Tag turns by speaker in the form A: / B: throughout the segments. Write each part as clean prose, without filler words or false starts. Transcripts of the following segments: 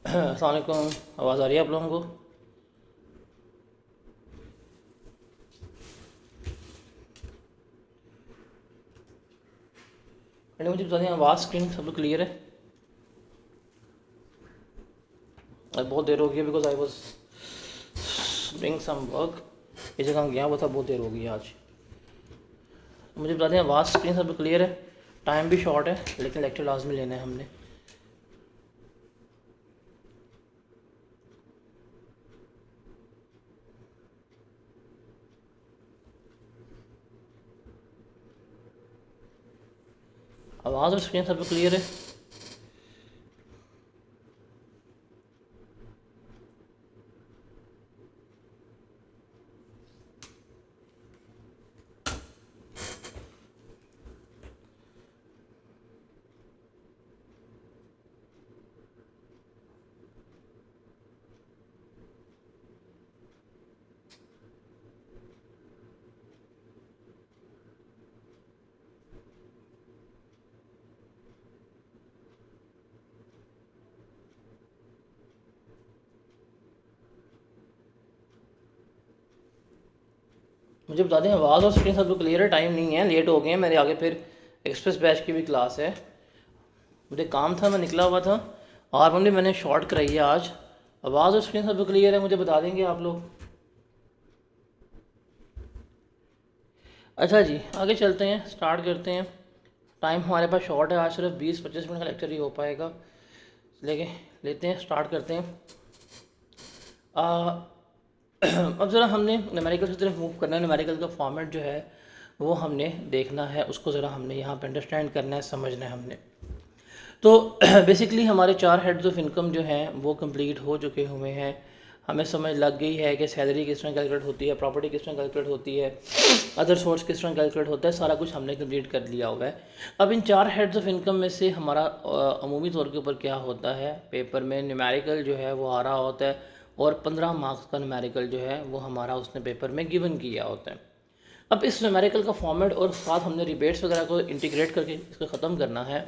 A: अस्सलाम वालेकुम। आवाज़ आ रही है आप लोगों को? मैंने मुझे बता दें, आवाज़ स्क्रीन सब क्लियर है? आज बहुत देर हो गई है because I was doing some work. ये जगह गया हुआ था, बहुत देर हो गई है आज। मुझे बता दें, आवाज़ स्क्रीन सब क्लियर है? टाइम भी शॉर्ट है लेकिन लेक्चर लाजमी लेना है हमने। आवाज़ और स्क्रीन सब क्लियर है? मुझे बता दें, आवाज़ और स्क्रीन सब क्लियर है? टाइम नहीं है, लेट हो गए हैं मेरे आगे, फिर एक्सप्रेस बैच की भी क्लास है। मुझे काम था, मैं निकला हुआ था और मम्मी मैंने शॉर्ट कराई है आज। आवाज़ और स्क्रीन सब क्लियर है? मुझे बता देंगे आप लोग। अच्छा जी, आगे चलते हैं, स्टार्ट करते हैं। टाइम हमारे पास शॉर्ट है, आज सिर्फ 20-25 मिनट का लेक्चर ही हो पाएगा। लेके लेते हैं, स्टार्ट करते हैं। आ, अब ज़रा हमने न्यूमेरिकल की तरफ मूव करना है। न्यूमेरिकल का फॉर्मेट जो है वो हमने देखना है, उसको ज़रा हमने यहाँ पे अंडरस्टैंड करना है, समझना है हमने। तो बेसिकली हमारे 4 हेड्स ऑफ इनकम जो हैं वो कंप्लीट हो चुके हुए हैं। हमें समझ लग गई है कि सैलरी किस तरह कैलकुलेट होती है, प्रॉपर्टी किस तरह कैलकुलेट होती है, अदर सोर्स किस तरह कैलकुलेट होता है, सारा कुछ हमने कंप्लीट कर लिया हुआ है। अब इन 4 हेड्स ऑफ इनकम में से हमारा अमूमी तौर के ऊपर क्या होता है, पेपर में न्यूमेरिकल जो है वो आ रहा होता है और 15 मार्क्स का न्यूमेरिकल जो है वो हमारा उसने पेपर में गिवन किया होता है। अब इस न्यूमेरिकल का फॉर्मेट और साथ हमने रिबेट्स वगैरह को इंटीग्रेट करके इसको ख़त्म करना है।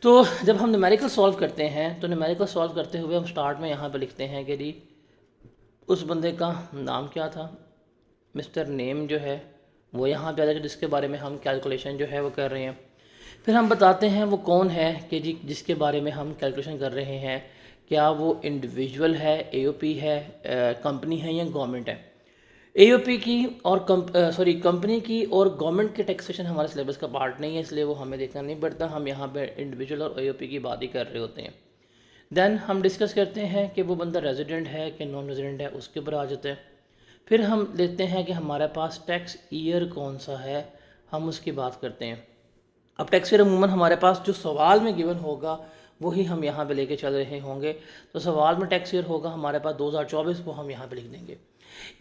A: तो जब हम न्यूमेरिकल सॉल्व करते हैं तो न्यूमेरिकल सॉल्व करते हुए हम स्टार्ट में यहाँ पे लिखते हैं कि जी उस बंदे का नाम क्या था, मिस्टर नेम जो है वो यहाँ पे आ जाएगा जिसके बारे में हम कैलकुलेशन जो है वो कर रहे हैं। फिर हम बताते हैं वो कौन है कि जी जिसके बारे में हम कैलकुलेशन कर रहे हैं, क्या वो इंडिविजुअल है, एओपी है, कंपनी है या गवर्नमेंट है। एओपी की और कंपनी की और गवर्नमेंट के टैक्सेशन हमारे सिलेबस का पार्ट नहीं है, इसलिए वो हमें देखना नहीं पड़ता। हम यहाँ पे इंडिविजुअल और एओपी की बात ही कर रहे होते हैं। देन हम डिस्कस करते हैं कि वो बंदा रेजिडेंट है कि नॉन रेजिडेंट है, उसके ऊपर आ जाते हैं। फिर हम लेते हैं कि हमारे पास टैक्स ईयर कौन सा है, हम उसकी बात करते हैं। अब टैक्स ईयर अमूमन हमारे पास जो सवाल में गिवन होगा वही हम यहाँ पे लेके चल रहे होंगे। तो सवाल में टैक्स ईयर होगा हमारे पास 2024, वो हम यहाँ पे लिख देंगे।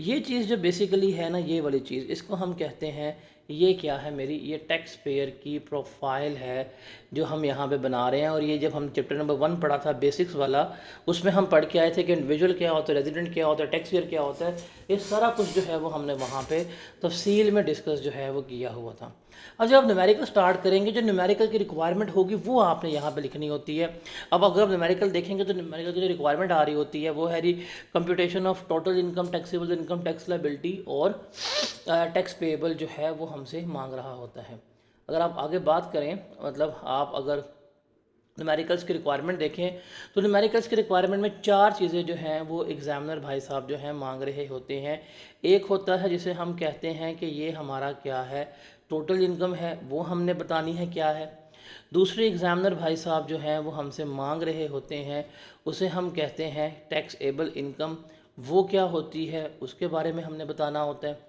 A: ये चीज़ जो बेसिकली है ना, ये वाली चीज़, इसको हम कहते हैं, ये क्या है मेरी, ये टैक्स पेयर की प्रोफाइल है जो हम यहाँ पे बना रहे हैं। और ये जब हम चैप्टर नंबर 1 पढ़ा था बेसिक्स वाला, उसमें हम पढ़ के आए थे कि इंडिविजुअल क्या होता है, रेजिडेंट क्या होता है, टैक्स पेयर क्या होता है। ये सारा कुछ जो है वो हमने वहाँ पे तफसील में डिस्कस जो है वो किया हुआ था। अब जब आप न्यूमेरिकल स्टार्ट करेंगे, जो न्यूमेरिकल की रिक्वायरमेंट होगी वो आपने यहाँ पे लिखनी होती है। अब अगर आप न्यूमेरिकल देखेंगे तो न्यूमेरिकल की जो रिक्वायरमेंट आ रही होती है वो है जी computation of total income, taxable income, tax liability और टैक्स पेएबल जो है वो हमसे मांग रहा होता है। अगर आप आगे बात करें, मतलब आप अगर न्यूमेरिकल्स की रिक्वायरमेंट देखें तो न्यूमेरिकल्स की रिक्वायरमेंट में 4 चीज़ें जो हैं वो एग्जामिनर भाई साहब जो हैं मांग रहे होते हैं। एक होता है जिसे हम कहते हैं कि ये हमारा क्या है, टोटल इनकम है, वो हमने बतानी है क्या है। दूसरे एग्जामिनर भाई साहब जो हैं वो हमसे मांग रहे होते हैं, उसे हम कहते हैं टैक्सेबल इनकम, वो क्या होती है उसके बारे में हमने बताना होता है।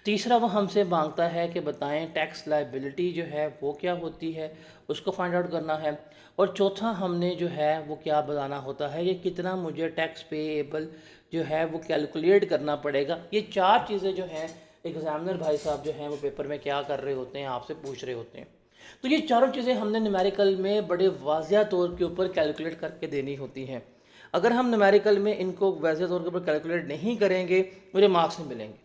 A: तीसरा वो हमसे मांगता है कि बताएं टैक्स लायबिलिटी जो है वो क्या होती है, उसको फाइंड आउट करना है। और चौथा हमने जो है वो क्या बताना होता है, ये कितना मुझे टैक्स पेएबल जो है वो कैलकुलेट करना पड़ेगा। ये 4 चीज़ें जो हैं एग्जामिनर भाई साहब जो हैं वो पेपर में क्या कर रहे होते हैं, आपसे पूछ रहे होते हैं। तो ये चारों चीज़ें हमने न्यूमेरिकल में बड़े वाजिया तौर के ऊपर कैलकुलेट करके देनी होती हैं। अगर हम न्यूमेरिकल में इनको वाजिया तौर के ऊपर कैलकुलेट नहीं करेंगे, मुझे मार्क्स नहीं मिलेंगे।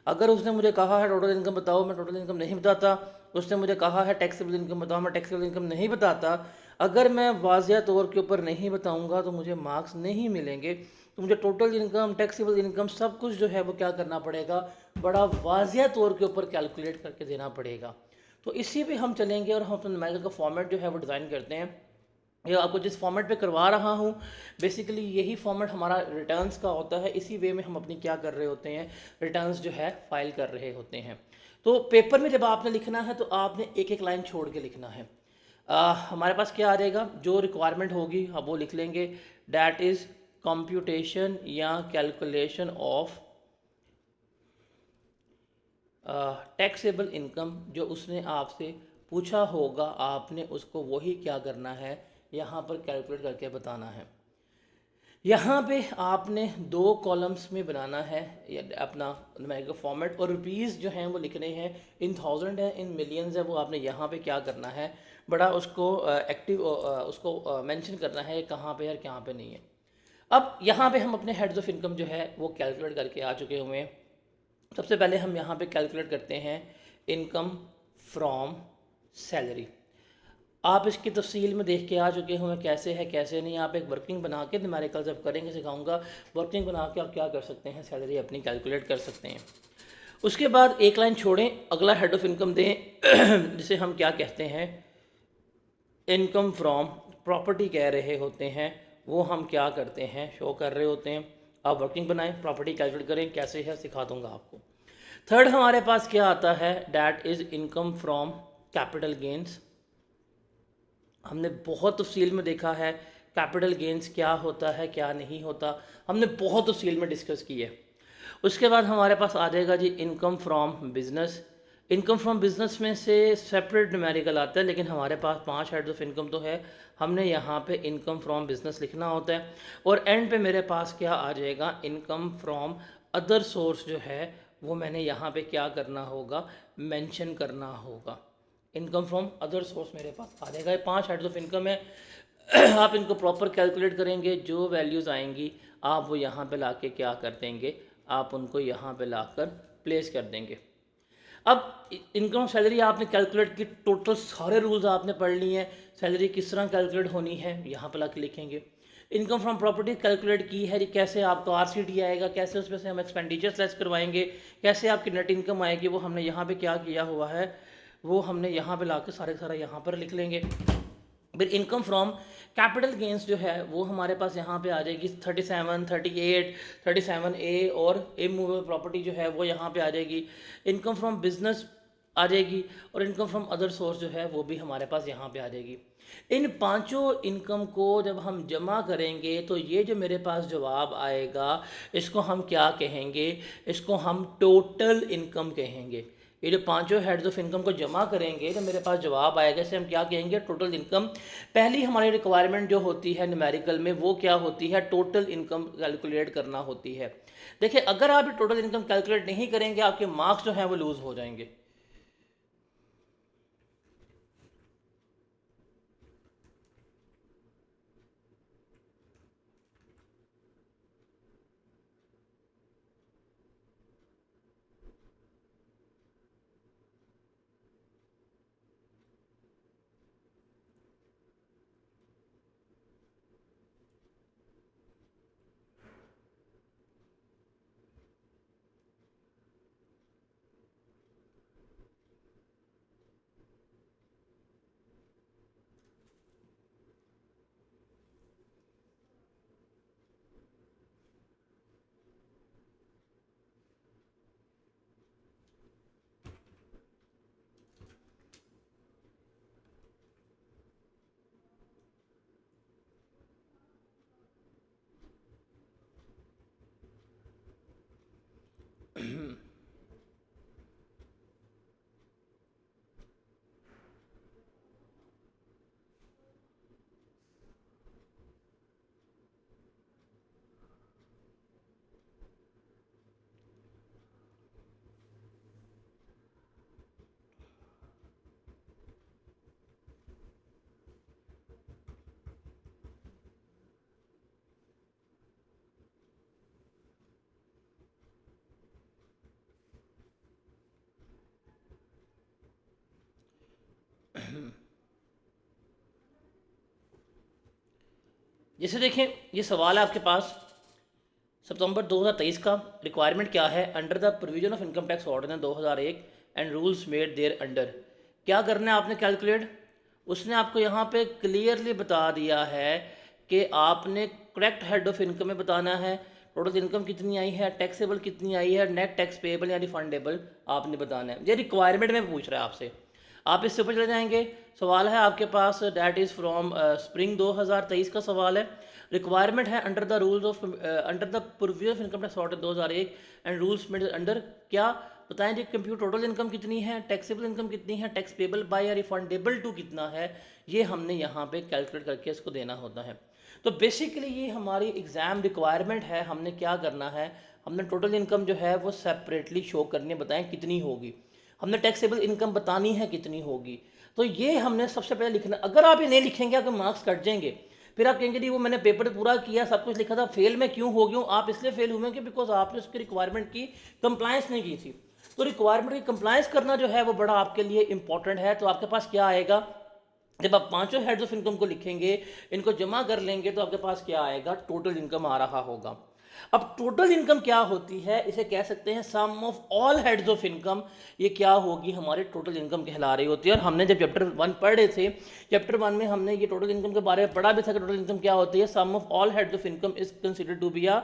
A: अगर उसने मुझे कहा है टोटल इनकम बताओ, मैं टोटल इनकम नहीं बताता। उसने मुझे कहा है टैक्सेबल इनकम बताओ, मैं टैक्सेबल इनकम नहीं बताता। अगर मैं वाज़िया तौर के ऊपर नहीं बताऊंगा तो मुझे मार्क्स नहीं मिलेंगे। तो मुझे टोटल इनकम, टैक्सेबल इनकम, सब कुछ जो है वो क्या करना पड़ेगा, बड़ा वाज़िया तौर के ऊपर कैलकुलेट करके देना पड़ेगा। तो इसी पे हम चलेंगे और हम अपना न्यूमेरिकल का फॉर्मेट जो है वो डिज़ाइन करते हैं। ये आपको जिस फॉर्मेट पे करवा रहा हूँ, बेसिकली यही फॉर्मेट हमारा रिटर्न्स का होता है। इसी वे में हम अपनी क्या कर रहे होते हैं, रिटर्न्स जो है फाइल कर रहे होते हैं। तो पेपर में जब आपने लिखना है तो आपने एक एक लाइन छोड़ के लिखना है। हमारे पास क्या आ जाएगा, जो रिक्वायरमेंट होगी अब वो लिख लेंगे, डैट इज़ कंप्यूटेशन या कैलकुलेशन ऑफ टैक्सेबल इनकम। जो उसने आपसे पूछा होगा आपने उसको वही क्या करना है, यहाँ पर कैलकुलेट करके बताना है। यहाँ पे आपने दो कॉलम्स में बनाना है अपना न्यूमेरिकल फॉर्मेट, और रुपीज़ जो हैं वो लिखने हैं, इन थाउजेंड है, इन मिलियंस है, वो आपने यहाँ पे क्या करना है, बड़ा उसको एक्टिव उसको मेंशन करना है कहाँ पे है और कहाँ पे नहीं है। अब यहाँ पे हम अपने हेड्स ऑफ इनकम जो है वो कैलकुलेट करके आ चुके हुए हैं। सबसे पहले हम यहाँ पे कैलकुलेट करते हैं इनकम फ्रॉम सैलरी। आप इसकी तफसील में देख के आ चुके हुए कैसे है कैसे नहीं। आप एक वर्किंग बना के न्यूमेरिकल जब करेंगे सिखाऊंगा, वर्किंग बना के आप क्या कर सकते हैं, सैलरी अपनी कैलकुलेट कर सकते हैं। उसके बाद एक लाइन छोड़ें, अगला हेड ऑफ इनकम दें जिसे हम क्या कहते हैं, इनकम फ्रॉम प्रॉपर्टी कह रहे होते हैं। वो हम क्या करते हैं, शो कर रहे होते हैं। आप वर्किंग बनाएं, प्रॉपर्टी कैलकुलेट करें, कैसे है सिखा दूंगा आपको। थर्ड हमारे पास क्या आता है, that is income from capital gains. हमने बहुत तफसील में देखा है कैपिटल गेंस क्या होता है क्या नहीं होता, हमने बहुत तफसील में डिस्कस की है। उसके बाद हमारे पास आ जाएगा जी income from business. Income from business में से सेपरेट न्यूमेरिकल आता है, लेकिन हमारे पास 5 हेड्स ऑफ इनकम तो है, हमने यहाँ पे इनकम फ्रॉम बिजनेस लिखना होता है। और एंड पे मेरे पास क्या आ जाएगा, इनकम फ्रॉम अदर सोर्स जो है वो मैंने यहाँ पे क्या करना होगा, मेंशन करना होगा। इनकम फ्रॉम अदर सोर्स मेरे पास आ जाएगा। ये 5 हेड्स ऑफ इनकम है। आप इनको प्रॉपर कैलकुलेट करेंगे, जो वैल्यूज़ आएंगी आप वो यहाँ पे लाके क्या कर देंगे, आप उनको यहाँ पे लाकर प्लेस कर देंगे। अब इनकम सैलरी आपने कैलकुलेट की, टोटल सारे रूल्स आपने पढ़ लिए हैं, सैलरी किस तरह कैलकुलेट होनी है यहाँ पे लाके लिखेंगे। इनकम फ्रॉम प्रॉपर्टी कैलकुलेट की है, कैसे आपका आरसीटी आएगा, कैसे उसमें से हम एक्सपेंडिचर्स लेस करवाएंगे, कैसे आपकी नेट इनकम आएगी, वो हमने यहाँ पे क्या किया हुआ है, वो हमने यहाँ पे लाके सारे सारा यहाँ पर लिख लेंगे। फिर इनकम फ्रॉम कैपिटल गेंस जो है वो हमारे पास यहाँ पे आ जाएगी 37, 38, 37A, और इमूवेबल प्रॉपर्टी जो है वो यहाँ पे आ जाएगी। इनकम फ्रॉम बिजनेस आ जाएगी, और इनकम फ्रॉम अदर सोर्स जो है वो भी हमारे पास यहाँ पे आ जाएगी। इन पांचों इनकम को जब हम जमा करेंगे तो ये जो मेरे पास जवाब आएगा, इसको हम क्या कहेंगे, इसको हम टोटल इनकम कहेंगे। ये जो पांचों हेड्स ऑफ इनकम को जमा करेंगे तो मेरे पास जवाब आएगा, इसे हम क्या कहेंगे, टोटल इनकम। पहली हमारी रिक्वायरमेंट जो होती है न्यूमेरिकल में वो क्या होती है, टोटल इनकम कैलकुलेट करना होती है। देखिए अगर आप टोटल इनकम कैलकुलेट नहीं करेंगे आपके मार्क्स जो हैं वो लूज हो जाएंगे। जैसे देखें, ये सवाल है आपके पास सितंबर 2023 का। रिक्वायरमेंट क्या है? Under the provision of income tax ordinance 2001 and rules made thereunder. क्या करना है आपने? कैलकुलेट। उसने आपको यहाँ पे क्लियरली बता दिया है कि आपने करेक्ट हेड ऑफ इनकम में बताना है टोटल इनकम कितनी आई है, टैक्सेबल कितनी आई है, नेट टैक्स पेएबल या रिफंडेबल आपने बताना है। ये रिक्वायरमेंट में पूछ रहा है आपसे। आप इससे ऊपर चले जाएंगे, सवाल है आपके पास, डैट इज़ फ्रॉम स्प्रिंग 2023 का सवाल है। रिक्वायरमेंट है under the rules of under the provision of income tax order 2001 and rules made under. क्या बताएं जी? कंप्यूट टोटल इनकम कितनी है, टैक्सेबल इनकम कितनी है, टैक्स पेबल बाय या रिफंडेबल टू कितना है, ये हमने यहाँ पे कैलकुलेट करके इसको देना होता है। तो बेसिकली ये हमारी एग्ज़ाम रिक्वायरमेंट है। हमने क्या करना है, हमने टोटल इनकम जो है वो सेपरेटली शो करनी है, बताएं कितनी होगी। हमने टैक्सेबल इनकम बतानी है कितनी होगी। तो ये हमने सबसे पहले लिखना। अगर आप ये नहीं लिखेंगे आपके मार्क्स कट जाएंगे। फिर आप कहेंगे जी वो मैंने पेपर पूरा किया, सब कुछ लिखा था, फेल मैं क्यों हो गया हूँ? आप इसलिए फेल हुए कि बिकॉज आपने उसकी रिक्वायरमेंट की कंप्लायंस नहीं की थी। तो रिक्वायरमेंट की कंप्लायंस करना जो है वो बड़ा आपके लिए इंपॉर्टेंट है। तो आपके पास क्या आएगा, जब आप पांचों हेड्स ऑफ इनकम को लिखेंगे, इनको जमा कर लेंगे, तो आपके पास क्या आएगा? टोटल इनकम आ रहा होगा। अब टोटल इनकम क्या होती है? इसे कह सकते हैं sum of all heads of income. ये क्या होगी? हमारे टोटल इनकम कहला रही होती है। और हमने जब चैप्टर 1 पढ़ रहे थे, चैप्टर 1 में हमने ये टोटल इनकम के बारे में पढ़ा भी था कि टोटल इनकम क्या होती है। Sum of all heads of income is considered to be uh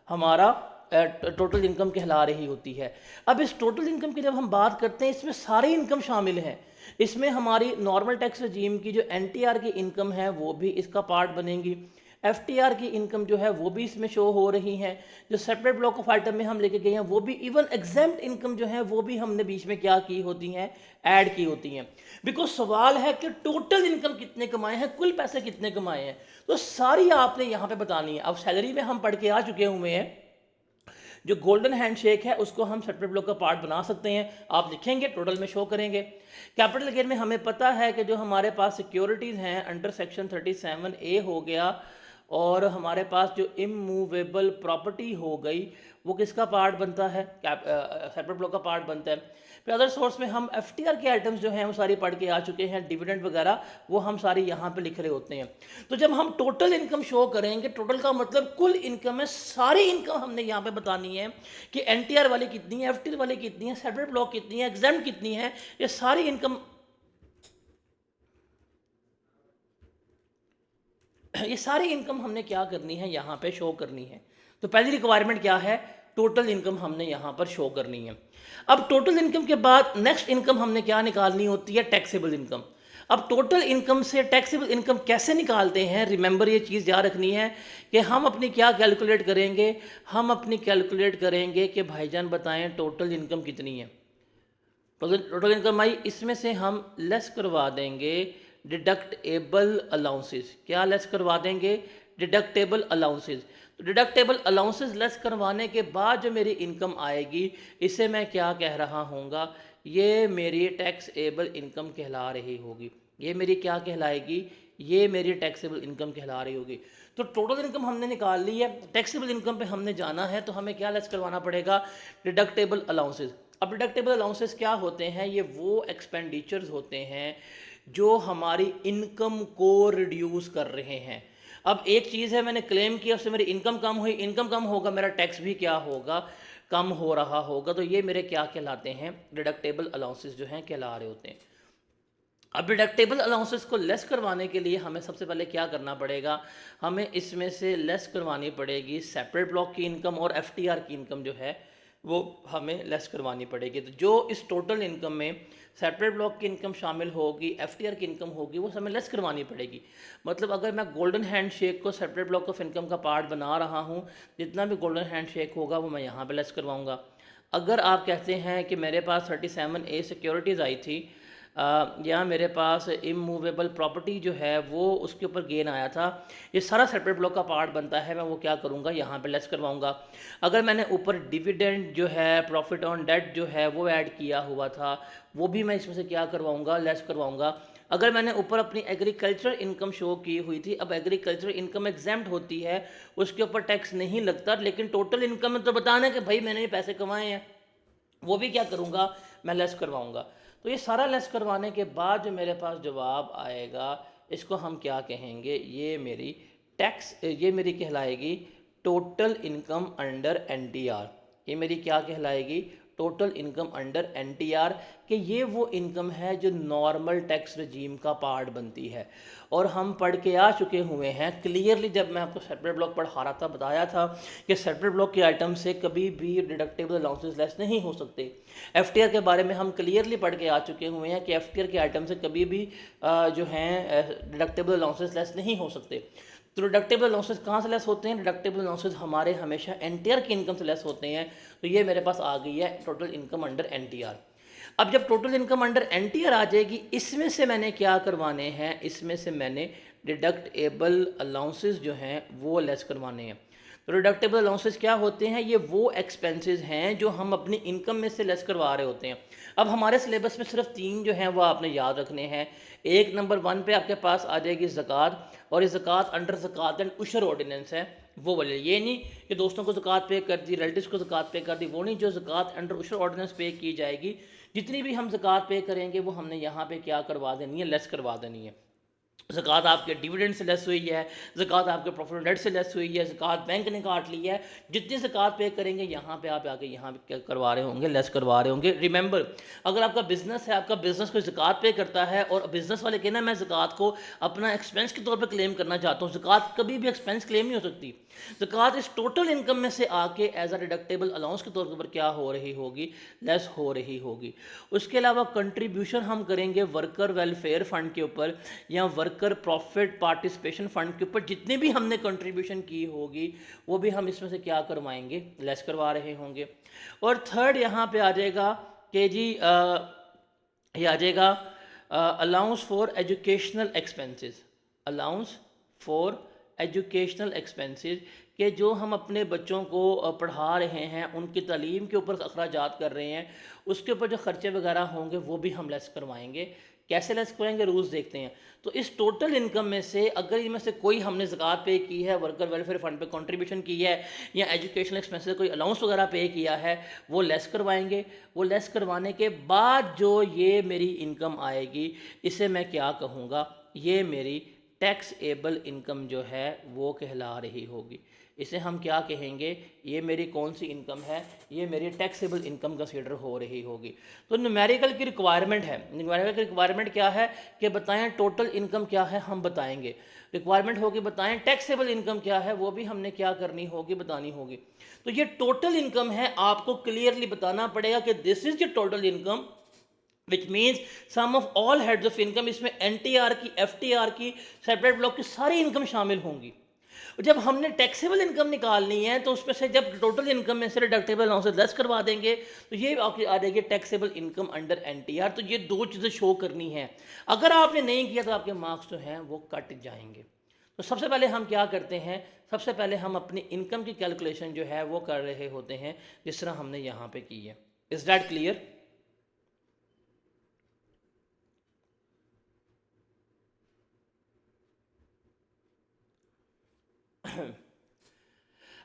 A: हमारा टोटल इनकम कहला रही होती है। अब इस टोटल इनकम की जब हम बात करते हैं, इसमें सारी इनकम शामिल है। इसमें हमारी नॉर्मल टैक्स रजीम की जो एनटीआर की इनकम है वो भी इसका पार्ट बनेगी। एफटीआर की इनकम जो है वो भी इसमें शो हो रही है। जो सेपरेट ब्लॉक ऑफ आइटम में हम लेके गए हैं वो भी, इवन एग्जेम्प्ट इनकम जो है वो भी हमने बीच में क्या की होती हैं? ऐड की होती हैं। बिकॉज सवाल है कि टोटल इनकम कितने कमाए हैं, कुल पैसे कितने कमाए हैं, तो सारी आपने यहाँ पे बतानी है। अब सैलरी में हम पढ़ के आ चुके हुए हैं, जो गोल्डन हैंडशेक है उसको हम सेपरेट ब्लॉक का पार्ट बना सकते हैं। आप लिखेंगे, टोटल में शो करेंगे। कैपिटल गेन में हमें पता है कि जो हमारे पास सिक्योरिटीज़ हैं अंडर सेक्शन 37A हो गया, और हमारे पास जो इमूवेबल प्रॉपर्टी हो गई, वो किसका पार्ट बनता है? सेपरेट ब्लॉक का पार्ट बनता है। फिर अदर सोर्स में हम एफटीआर के आइटम्स जो हैं वो सारी पढ़ के आ चुके हैं, डिविडेंड वगैरह वो हम सारी यहाँ पे लिख रहे होते हैं। तो जब हम टोटल इनकम शो करेंगे, टोटल का मतलब कुल इनकम है, सारी इनकम हमने यहाँ पे बतानी है कि एनटीआर वाली कितनी है, एफटीआर वाली कितनी है, सेपरेट ब्लॉक कितनी है, एग्जाम कितनी है, ये सारी इनकम ये सारी इनकम हमने क्या करनी है? यहाँ पे शो करनी है। तो पहली रिक्वायरमेंट क्या है? टोटल इनकम हमने यहाँ पर शो करनी है। अब टोटल इनकम के बाद नेक्स्ट इनकम हमने क्या निकालनी होती है? Taxable income. अब टोटल इनकम से टैक्सेबल इनकम कैसे निकालते हैं? रिमेंबर ये चीज़ याद रखनी है कि हम अपनी क्या कैलकुलेट करेंगे? हम अपनी कैलकुलेट करेंगे कि भाईजान बताएं टोटल इनकम कितनी है। टोटल इनकम आई, इसमें से हम लेस करवा देंगे डिडक्टेबल अलाउंसेस। क्या लेस करवा देंगे? Deductible allowances. तो डिडक्टेबल अलाउंसेस लेस करवाने के बाद जो मेरी इनकम आएगी, इसे मैं क्या कह रहा हूँगा? ये मेरी टैक्सेबल इनकम कहला रही होगी। ये मेरी क्या कहलाएगी? ये मेरी टैक्सेबल इनकम कहला रही होगी। तो टोटल इनकम हमने निकाल ली है, टैक्सेबल इनकम पे हमने जाना है, तो हमें क्या लेस करवाना पड़ेगा? Deductible allowances. अब डिडक्टेबल अलाउंसेस क्या होते हैं? ये वो एक्सपेंडिचर्स होते हैं जो हमारी इनकम को रिड्यूस कर रहे हैं। अब एक चीज़ है, मैंने क्लेम किया, उससे मेरी इनकम कम हुई, इनकम कम होगा, मेरा टैक्स भी क्या होगा? कम हो रहा होगा। तो ये मेरे क्या कहलाते हैं? डिडक्टेबल अलाउंसेस जो हैं कहला रहे होते हैं। अब डिडक्टेबल अलाउंसेस को लेस करवाने के लिए हमें सबसे पहले क्या करना पड़ेगा? हमें इसमें से लेस करवानी पड़ेगी सेपरेट ब्लॉक की इनकम, और एफटीआर की इनकम जो है वो हमें लेस करवानी पड़ेगी। तो जो इस टोटल इनकम में सेपरेट ब्लॉक की इनकम शामिल होगी, एफटीआर की इनकम होगी, वो हमें लेस करवानी पड़ेगी। मतलब अगर मैं गोल्डन हैंडशेक को सेपरेट ब्लॉक ऑफ इनकम का पार्ट बना रहा हूँ, जितना भी गोल्डन हैंडशेक होगा वो मैं यहाँ पे लेस करवाऊँगा। अगर आप कहते हैं कि मेरे पास 37A सिक्योरिटीज़ आई थी, या मेरे पास इमूवेबल प्रॉपर्टी जो है वो उसके ऊपर गेन आया था, ये सारा सेपरेट ब्लॉक का पार्ट बनता है, मैं वो क्या करूँगा? यहाँ पे लेस करवाऊँगा। अगर मैंने ऊपर डिविडेंड जो है, प्रॉफिट ऑन डेट जो है वो ऐड किया हुआ था, वो भी मैं इसमें से क्या करवाऊँगा? लेस करवाऊँगा। अगर मैंने ऊपर अपनी एग्रीकल्चर इनकम शो की हुई थी, अब एग्रीकल्चर इनकम एग्जेम्प्ट होती है, उसके ऊपर टैक्स नहीं लगता, लेकिन टोटल इनकम में तो बताना है कि भाई मैंने ये पैसे कमाए हैं, वो भी क्या करूँगा? मैं लेस करवाऊँगा। तो ये सारा लेस करवाने के बाद जो मेरे पास जवाब आएगा, इसको हम क्या कहेंगे? ये मेरी टैक्स ये मेरी कहलाएगी टोटल इनकम अंडर एनटीआर। ये मेरी क्या कहलाएगी? टोटल इनकम अंडर एनटीआर, कि ये वो इनकम है जो नॉर्मल टैक्स रजीम का पार्ट बनती है। और हम पढ़ के आ चुके हुए हैं क्लियरली, जब मैं आपको सेपरेट ब्लॉक पढ़ा रहा था बताया था कि सेपरेट ब्लॉक के आइटम से कभी भी डिडक्टेबल अलाउंसेस लेस नहीं हो सकते। एफटीआर के बारे में हम क्लियरली पढ़ के आ चुके हुए हैं कि एफटीआर के आइटम से कभी भी जो हैं डिडक्टेबल अलाउंसेस लेस नहीं हो सकते। तो डिडक्टेबल अलाउंसेस कहाँ से लेस होते हैं? डिडक्टेबल अलाउंसेस हमारे हमेशा एनटीआर की इनकम से लेस होते हैं। तो ये मेरे पास आ गई है टोटल इनकम अंडर एनटीआर। अब जब टोटल इनकम अंडर एनटीआर आ जाएगी, इसमें से मैंने क्या करवाने हैं? इसमें से मैंने डिडक्टेबल अलाउंसेस जो हैं वो लेस करवाने हैं। तो डिडक्टेबल अलाउंसेस क्या होते हैं? ये वो एक्सपेंसेस हैं जो हम अपनी इनकम में से लेस करवा रहे होते हैं। अब हमारे सिलेबस में सिर्फ 3 जो हैं वो आपने याद रखने हैं। एक नंबर 1 पे आपके पास आ जाएगी ज़कात, और ये ज़कात अंडर ज़कात एंड उशर ऑर्डिनेंस है वो वाले। ये नहीं कि दोस्तों को ज़कात पे कर दी, रिलेटिव्स को ज़कात पे कर दी, वो नहीं। जो ज़कात अंडर उशर ऑर्डिनेंस पे की जाएगी, जितनी भी हम ज़कात पे करेंगे वो हमने यहाँ पे क्या करवा देनी है? लेस करवा देनी है। ज़कात आपके डिविडेंड से लेस हुई है, ज़कात आपके प्रॉफिट डेट से लेस हुई है, ज़कात बैंक ने काट ली है, जितनी ज़कात पे करेंगे यहाँ पे आप आके यहाँ पे क्या करवा रहे होंगे? लेस करवा रहे होंगे। रिमेंबर, अगर आपका बिजनेस है, आपका बिजनेस कोई ज़कात पे करता है और बिजनेस वाले कहना मैं ज़कात को अपना एक्सपेंस के तौर पे क्लेम करना चाहता हूँ, ज़कात कभी भी एक्सपेंस क्लेम नहीं हो सकती। ज़कात इस टोटल इनकम में से आके एज अ डिडक्टेबल अलाउंस के तौर पर क्या हो रही होगी? लेस हो रही होगी। उसके अलावा कंट्रीब्यूशन हम करेंगे वर्कर वेलफेयर फंड के ऊपर या वर्कर प्रॉफिट पार्टिसिपेशन फंड के ऊपर। जितने भी हमने कंट्रीब्यूशन की होगी वो भी हम इसमें से क्या करवाएंगे? लेस करवा रहे होंगे। और थर्ड यहाँ पे आ जाएगा कि जी ये आ जाएगा allowance for educational expenses. Allowance for educational expenses, कि जो हम अपने बच्चों को पढ़ा रहे हैं, उनकी तालीम के ऊपर अखराजात कर रहे हैं, उसके ऊपर जो खर्चे वगैरह होंगे वो भी हम लेस करवाएंगे। कैसे लेस करवाएंगे? रूल्स देखते हैं। तो इस टोटल इनकम में से अगर इनमें से कोई हमने ज़कात पे की है, वर्कर वेलफेयर फंड पे कंट्रीब्यूशन की है, या एजुकेशनल एक्सपेंसेस कोई अलाउंस वगैरह पे किया है, वो लेस करवाएंगे। वो लेस करवाने के बाद जो ये मेरी इनकम आएगी, इसे मैं क्या कहूँगा? ये मेरी टैक्सेबल इनकम जो है वो कहला रही होगी। इसे हम क्या कहेंगे? ये मेरी कौन सी इनकम है? ये मेरी टैक्सेबल इनकम कंसीडर हो रही होगी। तो न्यूमेरिकल की रिक्वायरमेंट है। न्यूमेरिकल की रिक्वायरमेंट क्या है कि बताएं टोटल इनकम क्या है, हम बताएंगे। रिक्वायरमेंट होगी बताएं टैक्सेबल इनकम क्या है, वो भी हमने क्या करनी होगी? बतानी होगी। तो ये टोटल इनकम है, आपको क्लियरली बताना पड़ेगा कि this is the total income which means sum of all heads of income. इसमें एनटीआर की, एफटीआर की, सेपरेट ब्लॉक की सारी इनकम शामिल होंगी। जब हमने टैक्सेबल इनकम निकालनी है तो उसमें से जब टोटल इनकम में से डिडक्टेबल अलाउंसेस लेस करवा देंगे तो ये आपकी आ जाएगी टैक्सेबल इनकम अंडर एनटीआर। तो ये दो चीज़ें शो करनी है। अगर आपने नहीं किया तो आपके मार्क्स जो हैं वो कट जाएंगे। तो सबसे पहले हम क्या करते हैं? सबसे पहले हम अपनी इनकम की कैलकुलेशन जो है वो कर रहे होते हैं, जिस तरह हमने यहाँ पे की है। Is that clear?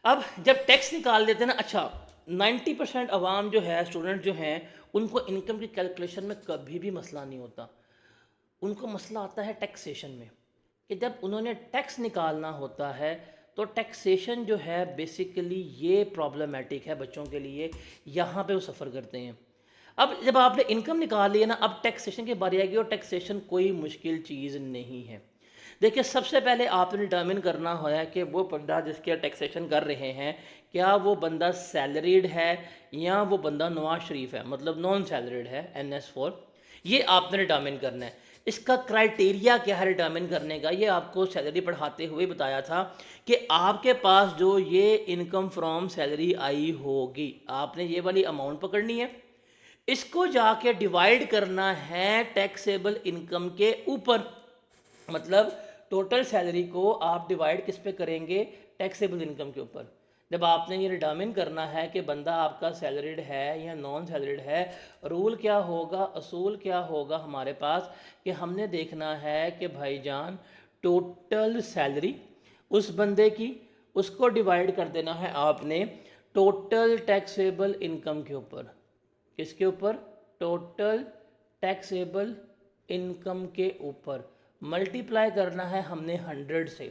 A: अब जब टैक्स निकाल देते हैं ना, अच्छा 90% अवाम जो है, स्टूडेंट जो हैं, उनको इनकम की कैलकुलेशन में कभी भी मसला नहीं होता। उनको मसला आता है टैक्सेशन में, कि जब उन्होंने टैक्स निकालना होता है तो टैक्सेशन जो है बेसिकली ये प्रॉब्लमेटिक है बच्चों के लिए। यहाँ पे वो सफ़र करते हैं। अब जब आपने इनकम निकाल ली है ना, अब टैक्सेशन की बारी आएगी, और टैक्सेशन कोई मुश्किल चीज़ नहीं है। देखिए, सबसे पहले आपने डिटर्मिन करना है कि वो बंदा जिसके टैक्सेशन कर रहे हैं, क्या वो बंदा सैलरीड है या वो बंदा नवाज शरीफ है, मतलब नॉन सैलरीड है, NS4। ये आपने डिटर्मिन करना है। इसका क्राइटेरिया क्या है डिटर्मिन करने का? ये आपको सैलरी पढ़ाते हुए बताया था कि आपके पास जो ये इनकम फ्रॉम सैलरी आई होगी, आपने ये वाली अमाउंट पकड़नी है, इसको जाके डिवाइड करना है टैक्सेबल इनकम के ऊपर। मतलब टोटल सैलरी को आप डिवाइड किस पे करेंगे? टैक्सेबल इनकम के ऊपर। जब आपने ये डिटर्मिन करना है कि बंदा आपका सैलरीड है या नॉन सैलरीड है, रूल क्या होगा, असूल क्या होगा हमारे पास, कि हमने देखना है कि भाईजान टोटल सैलरी उस बंदे की, उसको डिवाइड कर देना है आपने टोटल टैक्सेबल इनकम के ऊपर। किसके ऊपर? टोटल टैक्सेबल इनकम के ऊपर। मल्टीप्लाई करना है हमने 100 से।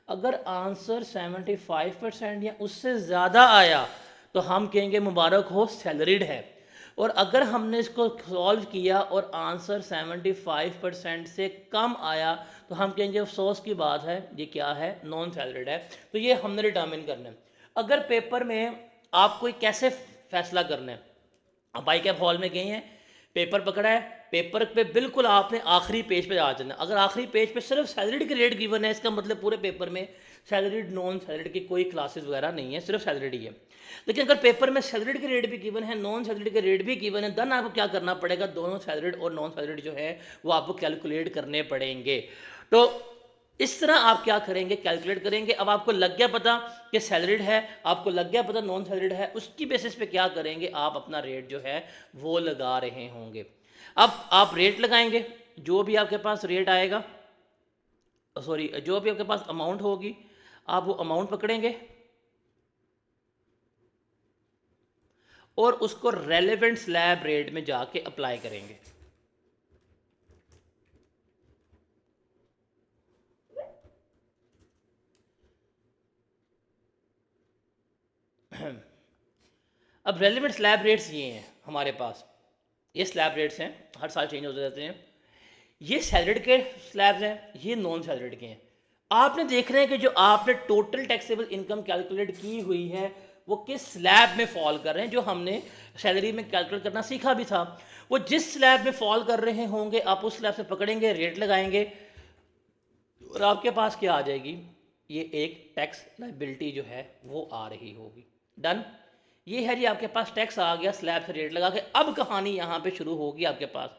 A: अगर आंसर 75% या उससे ज़्यादा आया तो हम कहेंगे मुबारक हो, सैलरीड है। और अगर हमने इसको सॉल्व किया और आंसर 75% से कम आया तो हम कहेंगे अफसोस की बात है, ये क्या है, नॉन सैलरीड है। तो ये हमने डिटर्मिन करना है। अगर पेपर में आपको कैसे फैसला करना है, अब बाइक कैब हॉल में गए हैं, पेपर पकड़ा है, पेपर पे बिल्कुल आपने आखिरी पेज पे आ जाना। अगर आखिरी पेज पे सिर्फ सैलरीड के रेट गिवन है, इसका मतलब पूरे पेपर में सैलरीड नॉन सैलरीड की कोई क्लासेस वगैरह नहीं है, सिर्फ सैलरीड ही है। लेकिन अगर पेपर में सैलरीड के रेट भी गिवन है, नॉन सैलरीड के रेट भी गिवन है, देन आपको क्या करना पड़ेगा, दोनों सैलरीड और नॉन सैलरीड जो है वो आपको कैलकुलेट करने पड़ेंगे। तो इस तरह आप क्या करेंगे, कैलकुलेट करेंगे। अब आपको लग गया पता कि सैलरीड है, आपको लग गया पता नॉन सैलरीड है, उसकी बेसिस पे क्या करेंगे, आप अपना रेट जो है वो लगा रहे होंगे। अब आप रेट लगाएंगे, जो भी आपके पास रेट आएगा, सॉरी जो भी आपके पास अमाउंट होगी, आप वो अमाउंट पकड़ेंगे और उसको रेलेवेंट स्लैब रेट में जाके अप्लाई करेंगे। अब रेलेवेंट स्लैब रेट्स ये हैं हमारे पास, ये स्लैब रेट्स हैं, हर साल चेंज होते रहते हैं। ये सैलरीड के स्लैब्स हैं, ये नॉन सैलरीड के हैं। आपने देख रहे हैं कि जो आपने टोटल टैक्सेबल इनकम कैलकुलेट की हुई है वो किस स्लैब में फॉल कर रहे हैं, जो हमने सैलरी में कैलकुलेट करना सीखा भी था। वो जिस स्लैब में फॉल कर रहे होंगे आप उस स्लैब से पकड़ेंगे, रेट लगाएंगे और आपके पास क्या आ जाएगी, ये एक टैक्स लाइबिलिटी जो है वो आ रही होगी। डन, ये है जी, आपके पास टैक्स आ गया, स्लैब से रेट लगा के। अब कहानी यहाँ पे शुरू होगी आपके पास।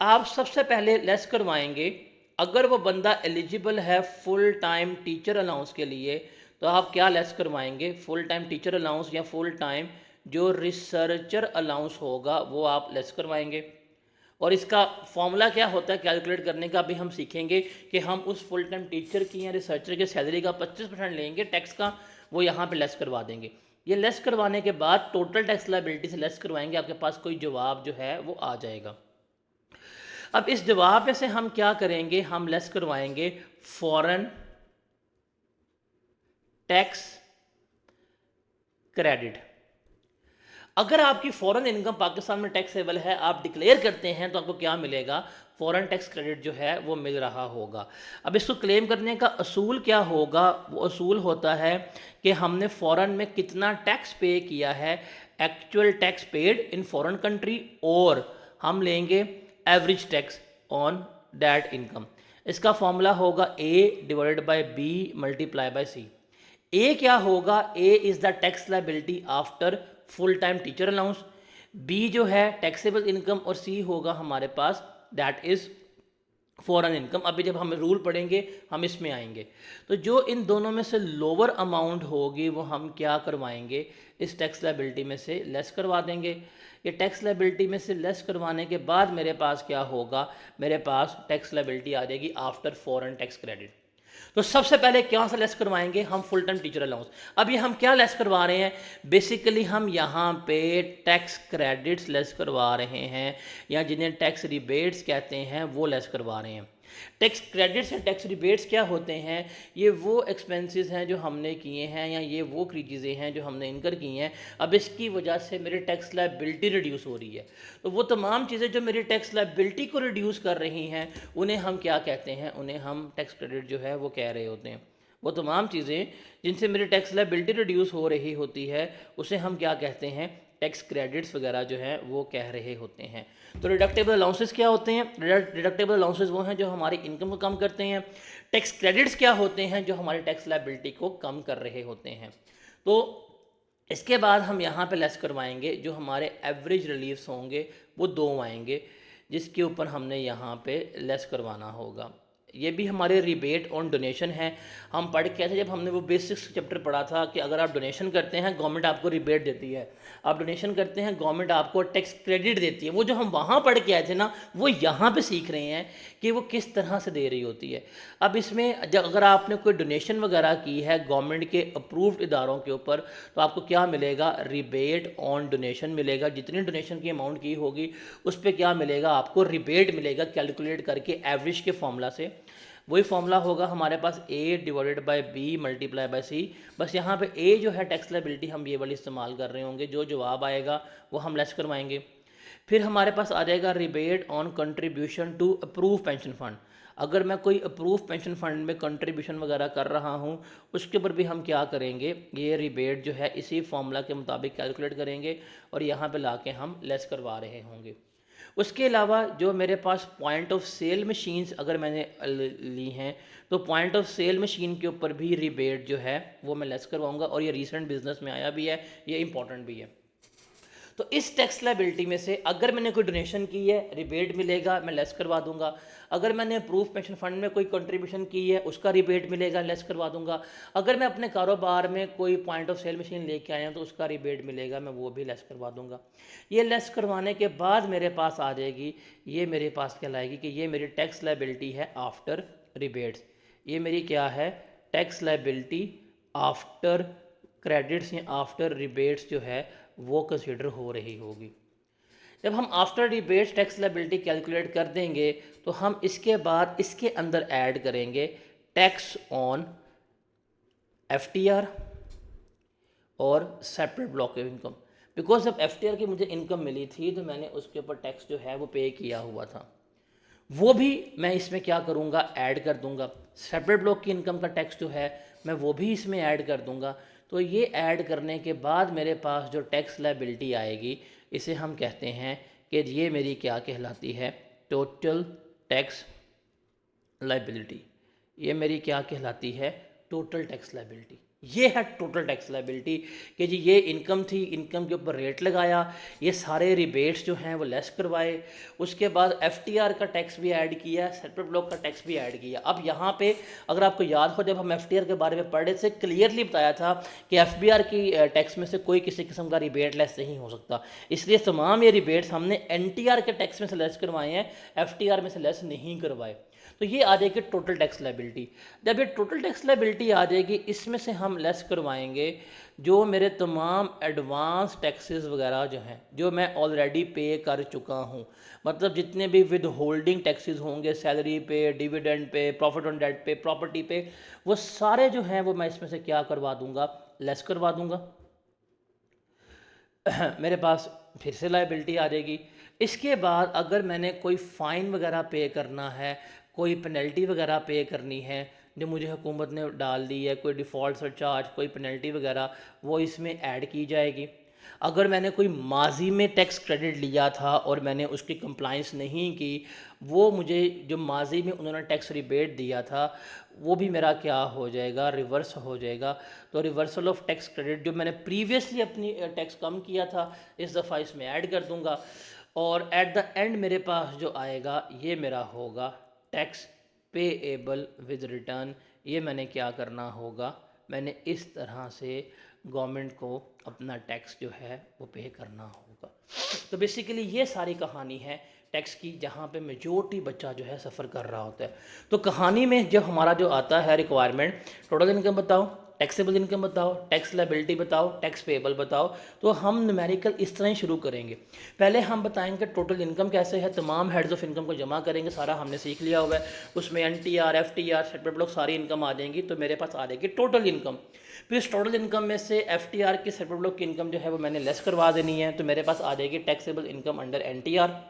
A: आप सबसे पहले लेस करवाएंगे, अगर वो बंदा एलिजिबल है फुल टाइम टीचर अलाउंस के लिए तो आप क्या लेस करवाएंगे, फुल टाइम टीचर अलाउंस या फुल टाइम जो रिसर्चर अलाउंस होगा वो आप लेस करवाएंगे। और इसका फॉर्मूला क्या होता है कैलकुलेट करने का भी हम सीखेंगे कि हम उस फुल टाइम टीचर की या रिसर्चर की सैलरी का 25% लेंगे टैक्स का, वो यहाँ पे लेस करवा देंगे। ये लेस करवाने के बाद टोटल टैक्स लायबिलिटी से लेस करवाएंगे, आपके पास कोई जवाब जो है वो आ जाएगा। अब इस जवाब में से हम क्या करेंगे, हम लेस करवाएंगे फॉरेन टैक्स क्रेडिट। अगर आपकी फॉरेन इनकम पाकिस्तान में टैक्सेबल है, आप डिक्लेयर करते हैं, तो आपको क्या मिलेगा, फॉरेन टैक्स क्रेडिट जो है वो मिल रहा होगा। अब इसको क्लेम करने का असूल क्या होगा, वो असूल होता है कि हमने फॉरेन में कितना टैक्स पे किया है, actual tax paid in foreign country, और हम लेंगे average tax on that income. इसका फॉर्मूला होगा A divided by B multiply by C. A क्या होगा, A is the tax liability after full time teacher allowance, B जो है taxable income, और सी होगा हमारे पास दैट इज़ फॉरेन इनकम। अभी जब हम रूल पढ़ेंगे हम इसमें आएंगे। तो जो इन दोनों में से लोअर अमाउंट होगी वो हम क्या करवाएंगे, इस टैक्स लायबिलिटी में से लेस करवा देंगे। ये टैक्स लायबिलिटी में से लेस करवाने के बाद मेरे पास क्या होगा, मेरे पास टैक्स लायबिलिटी आ जाएगी आफ्टर फॉरेन टैक्स क्रेडिट। तो सबसे पहले क्या से लेस करवाएंगे, हम फुल टाइम टीचर अलाउंस। अब ये हम क्या लेस करवा रहे हैं, बेसिकली हम यहाँ पे टैक्स क्रेडिट्स लेस करवा रहे हैं, या जिन्हें टैक्स रिबेट्स कहते हैं वो लेस करवा रहे हैं। टैक्स क्रेडिट्स या टैक्स रिबेट्स क्या होते हैं, ये वो एक्सपेंसेस हैं जो हमने किए हैं, या ये वो चीज़ें हैं जो हमने इनकर की हैं। अब इसकी वजह से मेरी टैक्स लायबिलिटी रिड्यूस हो रही है, तो वो तमाम चीज़ें जो मेरी टैक्स लायबिलिटी को रिड्यूस कर रही हैं उन्हें हम क्या कहते हैं, उन्हें हम टैक्स क्रेडिट जो है वो कह रहे होते हैं। वो तमाम चीज़ें जिनसे मेरी टैक्स लायबिलिटी रिड्यूस हो रही होती है उसे हम क्या कहते हैं, टैक्स क्रेडिट्स वगैरह जो हैं वो कह रहे होते हैं। तो डिडक्टेबल अलाउंसेस क्या होते हैं, डिडक्टेबल अलाउंसेस वो हैं जो हमारी इनकम को कम करते हैं। टैक्स क्रेडिट्स क्या होते हैं, जो हमारी टैक्स लायबिलिटी को कम कर रहे होते हैं। तो इसके बाद हम यहाँ पे लेस करवाएंगे, जो हमारे एवरेज रिलीफ्स होंगे वो दो आएंगे, जिसके ऊपर हमने यहाँ पे लेस करवाना होगा। ये भी हमारे रिबेट ऑन डोनेशन है। हम पढ़ के थे जब हमने वो बेसिक्स चैप्टर पढ़ा था कि अगर आप डोनेशन करते हैं गवर्नमेंट आपको रिबेट देती है, आप डोनेशन करते हैं गवर्नमेंट आपको टैक्स क्रेडिट देती है। वो जो हम वहाँ पढ़ के आए थे ना, वो यहाँ पे सीख रहे हैं कि वो किस तरह से दे रही होती है। अब इसमें जब अगर आपने कोई डोनेशन वगैरह की है गवर्नमेंट के अप्रूव्ड इदारों के ऊपर, तो आपको क्या मिलेगा, रिबेट ऑन डोनेशन मिलेगा। जितनी डोनेशन की अमाउंट की होगी उस पर क्या मिलेगा, आपको रिबेट मिलेगा, कैलकुलेट करके एवरेज के फॉर्मूला से वही फॉर्मूला होगा हमारे पास A divided by B multiply by C। बस यहाँ पे A जो है टैक्स लायबिलिटी हम ये वाली इस्तेमाल कर रहे होंगे, जो जवाब आएगा वो हम लेस करवाएंगे। फिर हमारे पास आ जाएगा rebate on contribution to approve pension fund. अगर मैं कोई अप्रूव पेंशन फंड में कंट्रीब्यूशन वगैरह कर रहा हूँ, उसके ऊपर भी हम क्या करेंगे, ये रिबेट जो है इसी फॉर्मूला के मुताबिक कैलकुलेट करेंगे और यहाँ पे लाके हम लेस करवा रहे होंगे। उसके अलावा जो मेरे पास पॉइंट ऑफ सेल मशीन्स अगर मैंने ली हैं, तो पॉइंट ऑफ सेल मशीन के ऊपर भी रिबेट जो है वो मैं लेस करवाऊँगा, और ये रिसेंट बिजनेस में आया भी है, ये इंपॉर्टेंट भी है। तो इस टैक्स लायबिलिटी में से अगर मैंने कोई डोनेशन की है, रिबेट मिलेगा, मैं लेस करवा दूंगा। अगर मैंने अप्रूव पेंशन फंड में कोई कंट्रीब्यूशन की है, उसका रिबेट मिलेगा, लेस करवा दूंगा। अगर मैं अपने कारोबार में कोई पॉइंट ऑफ सेल मशीन लेके आया हूँ तो उसका रिबेट मिलेगा, मैं वो भी लेस करवा दूंगा। ये लेस करवाने के बाद मेरे पास आ जाएगी, ये मेरे पास कहलाएगी कि ये मेरी टैक्स लायबिलिटी है आफ्टर रिबेट्स। ये मेरी क्या है, टैक्स लायबिलिटी आफ्टर क्रेडिट्स या आफ्टर रिबेट्स जो है वो कंसिडर हो रही होगी। जब हम after rebates tax liability calculate कर देंगे तो हम इसके बाद इसके अंदर ऐड करेंगे टैक्स ऑन एफटीआर और सेपरेट ब्लॉक इनकम। बिकॉज जब एफटीआर की मुझे इनकम मिली थी तो मैंने उसके ऊपर टैक्स जो है वो पे किया हुआ था, वो भी मैं इसमें क्या करूँगा, ऐड कर दूँगा। सेपरेट ब्लॉक की इनकम का टैक्स जो है मैं वो भी इसमें ऐड कर दूँगा। तो ये ऐड करने के बाद मेरे पास जो टैक्स लायबिलिटी आएगी, इसे हम कहते हैं कि ये मेरी क्या कहलाती है, टोटल टैक्स लायबिलिटी। ये मेरी क्या कहलाती है, टोटल टैक्स लायबिलिटी। ये है टोटल टैक्स लायबिलिटी कि जी ये इनकम थी, इनकम के ऊपर रेट लगाया, ये सारे रिबेट्स जो हैं वो लेस करवाए, उसके बाद एफटीआर का टैक्स भी ऐड किया, सेपरेट ब्लॉक का टैक्स भी ऐड किया। अब यहाँ पे अगर आपको याद हो, जब हम एफटीआर के बारे में पढ़े थे, क्लियरली बताया था कि एफबीआर की टैक्स में से कोई किसी किस्म का रिबेट लेस नहीं हो सकता, इसलिए तमाम ये रिबेट्स हमने एनटीआर के टैक्स में से लेस करवाए हैं, एफटीआर में से लेस नहीं करवाए। तो ये आ जाएगी टोटल टैक्स लायबिलिटी। जब ये टोटल टैक्स लायबिलिटी आ जाएगी, इसमें से हम लेस करवाएंगे जो मेरे तमाम एडवांस टैक्सेस वगैरह जो हैं, जो मैं ऑलरेडी पे कर चुका हूँ, मतलब जितने भी विद होल्डिंग टैक्सेस होंगे, सैलरी पे, dividend pay, profit on date पे, प्रॉपर्टी पे, वो सारे जो हैं वो मैं इसमें से क्या करवा दूंगा, लेस करवा दूंगा। मेरे पास फिर से लायबिलिटी आ जाएगी। इसके बाद अगर मैंने कोई फ़ाइन वगैरह पे करना है, कोई पेनल्टी वगैरह पे करनी है जो मुझे हुकूमत ने डाल दी है, कोई डिफ़ॉल्ट सरचार्ज, कोई पेनल्टी वगैरह, वो इसमें ऐड की जाएगी। अगर मैंने कोई माजी में टैक्स क्रेडिट लिया था और मैंने उसकी कंप्लाइंस नहीं की, वो मुझे जो माजी में उन्होंने टैक्स रिबेट दिया था वो भी मेरा क्या हो जाएगा, रिवर्स हो जाएगा। तो रिवर्सल ऑफ टैक्स क्रेडिट जो मैंने प्रीवियसली अपनी टैक्स कम किया था, इस दफ़ा इसमें ऐड कर दूंगा, और एट द एंड मेरे पास जो आएगा ये मेरा होगा टैक्स पेएबल विद रिटर्न। ये मैंने क्या करना होगा, मैंने इस तरह से गवर्नमेंट को अपना टैक्स जो है वो पे करना होगा। तो बेसिकली ये सारी कहानी है टैक्स की, जहाँ पे मेजॉरिटी बच्चा जो है सफ़र कर रहा होता है। तो कहानी में जब हमारा जो आता है रिक्वायरमेंट, टोटल इनकम बताओ, टैक्सेबल इनकम बताओ, टैक्स लायबिलिटी बताओ, टैक्स पेएबल बताओ, तो हम न्यूमेरिकल इस तरह ही शुरू करेंगे। पहले हम बताएंगे टोटल इनकम कैसे है, तमाम हेड्स ऑफ इनकम को जमा करेंगे, सारा हमने सीख लिया हुआ है, उसमें एनटीआर, एफटीआर, सेपरेट ब्लॉक सारी इनकम आ जाएंगी। तो मेरे पास आ जाएगी टोटल इनकम। फिर इस टोटल इनकम में से एफटीआर की, सेपरेट ब्लॉक की इनकम जो है वो मैंने लेस करवा देनी है, तो मेरे पास आ जाएगी टैक्सेबल इनकम अंडर एनटीआर।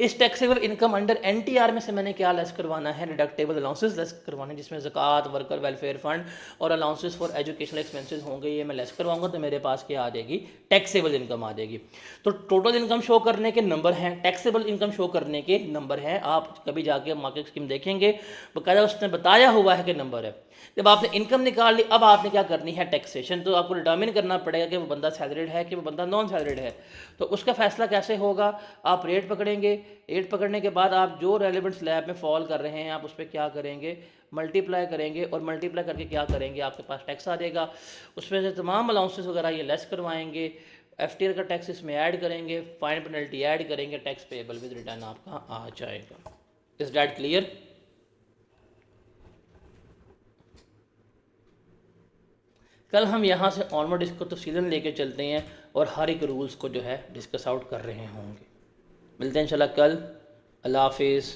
A: इस टैक्सेबल इनकम अंडर एनटीआर में से मैंने क्या लेस करवाना है, डिडक्टेबल अलाउंसेस लेस करवाने, जिसमें ज़कात, वर्कर वेलफेयर फंड और अलाउंसेस फॉर एजुकेशनल एक्सपेंसेस होंगे, ये मैं लेस करवाऊंगा। तो मेरे पास क्या आ जाएगी, टैक्सेबल इनकम आ जाएगी। तो टोटल इनकम शो करने के नंबर हैं, टैक्सेबल इनकम शो करने के नंबर हैं। आप कभी जाके मार्केट स्कीम देखेंगे, बाकायदा उसने बताया हुआ है कि नंबर है। जब आपने इनकम निकाल ली, अब आपने क्या करनी है, टैक्सेशन। तो आपको डिटर्मिन करना पड़ेगा कि वो बंदा सैलरीड है कि वो बंदा नॉन सैलरीड है। तो उसका फैसला कैसे होगा, आप रेट पकड़ेंगे, रेट पकड़ने के बाद आप जो रेलिवेंट स्लैब में फॉल कर रहे हैं आप उस पर क्या करेंगे, मल्टीप्लाई करेंगे, और मल्टीप्लाई करके क्या करेंगे, आपके पास टैक्स आ जाएगा। उसमें से तमाम अलाउंसेस वगैरह ये लेस करवाएंगे, एफटीआर का टैक्स इसमें ऐड करेंगे, फाइन पेनल्टी ऐड करेंगे, टैक्स पेएबल विद रिटर्न आपका आ जाएगा। Is that clear? कल हम यहाँ से ऑनवर्ड इसको तफसीलन लेके चलते हैं और हर एक रूल्स को जो है डिस्कस आउट कर रहे होंगे। मिलते हैं इंशाल्लाह कल। अल्लाह हाफिज़।